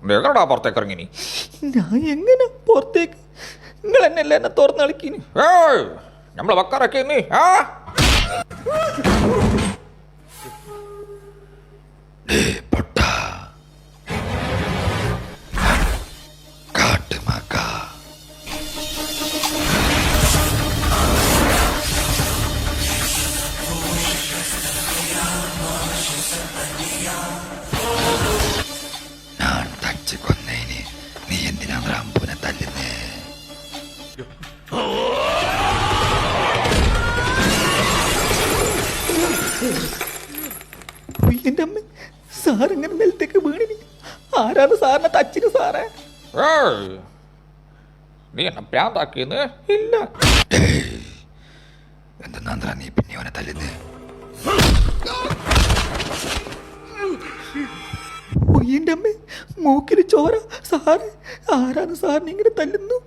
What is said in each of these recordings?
നിങ്ങളടാ പുറത്തേക്ക് ഇറങ്ങിനി. ഞാൻ എങ്ങനെ പുറത്തേക്ക്? നിങ്ങൾ എന്നല്ലേ എന്നെ തുറന്ന് കളിക്കിന്? നമ്മളെ വക്കാറൊക്കെ ഞാൻ തച്ച് കൊന്നേന് നീ എന്തിനാ റംബുനെ തല്ലുന്നേ? എന്റെ അമ്മ, സാർ ഇങ്ങനെ നിലത്തേക്ക് വീണിനി. ആരാണ് സാറിനെ തച്ചിന് സാറേ? നീ എന്നെ പ്രാന്താക്കിയെന്ന്? ഇല്ല. എന്തെന്നാ നീ പിന്നെ അവനെ തല്ലുന്നേ? എന്റെ അമ്മ, മൂക്കിന് ചോര. സാറ് ആരാണ് സാറിന് ഇങ്ങനെ തല്ലുന്നു?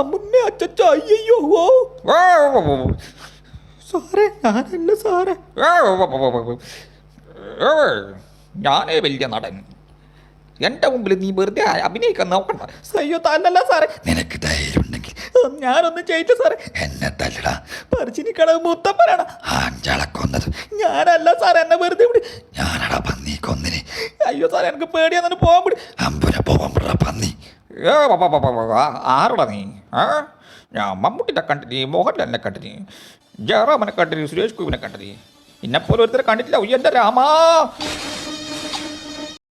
അമ്മമ്മ, അച്ചച്ചോ, അയ്യോ. സാറേ, ഞാനല്ല സാറേ. ഞാനേ വലിയ നടൻ. എന്റെ മുമ്പിൽ നീ വെറുതെ അഭിനയിക്കാൻ നോക്കണ്ട. അയ്യോ, തന്നല്ല സാറേ. നിനക്ക് ധൈര്യം ഉണ്ടെങ്കിൽ ഞാനൊന്നും ചെയ്യില്ല സാറേ. എന്നെ തല്ലടാ. പറിച്ചിനിക്കണത് മുത്തപ്പനാണ്. ആഞ്ചാളെ കൊന്നത് ഞാനല്ല സാറേ. എന്നെ വെറുതെ വിട്. ഞാനടാ പന്നി കൊന്നിന്. അയ്യോ സാറേ, എനിക്ക് പേടിയാന്ന് പോകാൻ വിട്. അമ്പുനെ പോവാൻ വിട പന്നി. ആരടാ നീ? ഞാൻ മമ്മൂട്ടിനെ കണ്ടിനി, മോഹൻലാലിനെ കണ്ടിനി, ജയറാമനെ കണ്ടിനി, സുരേഷ് ഗോപിനെ കണ്ടിനി. ഇന്നെപ്പോലെ ഒരുത്തരെ കണ്ടിട്ടില്ല. ഉയ്യന്റെ രാമാ.